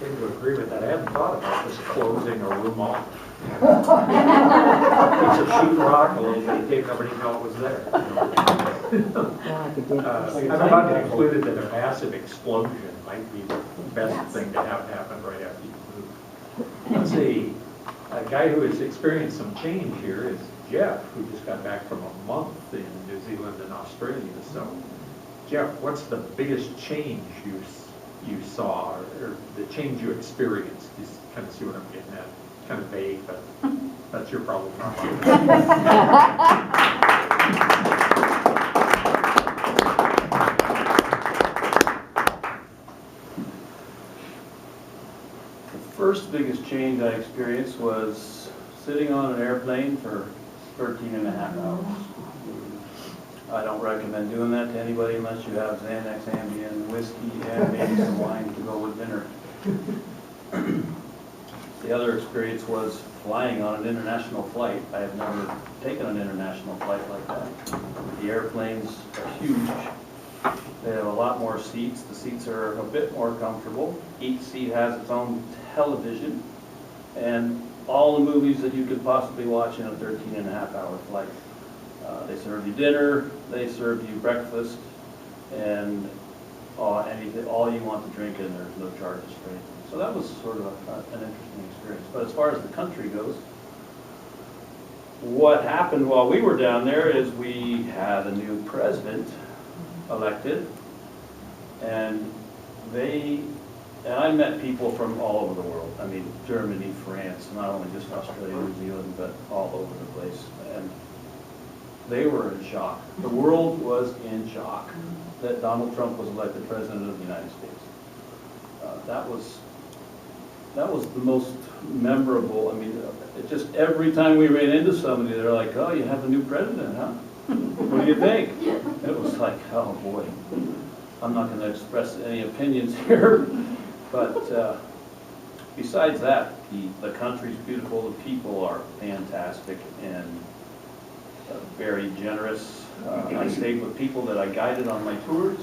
came to agree with that. I hadn't thought about just closing a room off. Piece of sheetrock, a little bit of tape, nobody knew it was there. I'm about to concluded that a massive explosion might be the best thing to have happen right after you move. Let's see, a guy who has experienced some change here is Jeff, who just got back from a month in New Zealand and Australia. So, Jeff, what's the biggest change you saw, or the change you experienced? You kind of see what I'm getting at. Kind of vague, but that's your problem, not The first biggest change I experienced was sitting on an airplane for 13 and a half hours. I don't recommend doing that to anybody unless you have Xanax, Ambien, whiskey, and maybe some wine to go with dinner. The other experience was flying on an international flight. I have never taken an international flight like that. The airplanes are huge. They have a lot more seats. The seats are a bit more comfortable. Each seat has its own television and all the movies that you could possibly watch in a 13-and-a-half-hour flight. They serve you dinner, they serve you breakfast, and anything, all you want to drink, and there's no charges for anything. So that was sort of an interesting experience. But as far as the country goes, what happened while we were down there is we had a new president elected, and I met people from all over the world. I mean, Germany, France, not only just Australia, New Zealand, but all over the place. And they were in shock. The world was in shock that Donald Trump was elected president of the United States. That was the most memorable. I mean, it just every time we ran into somebody, they're like, "Oh, you have a new president, huh? What do you think?" It was like, "Oh boy." I'm not going to express any opinions here, but besides that, the country's beautiful. The people are fantastic and very generous. I stayed with people that I guided on my tours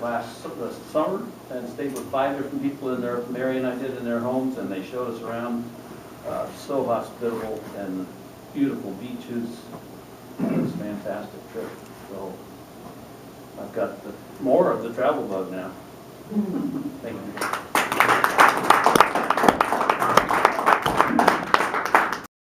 last summer, and stayed with 5 different people in their, Mary and I did, in their homes, and they showed us around. So hospitable, and beautiful beaches. It was a fantastic trip. So I've got more of the travel bug now. Thank you.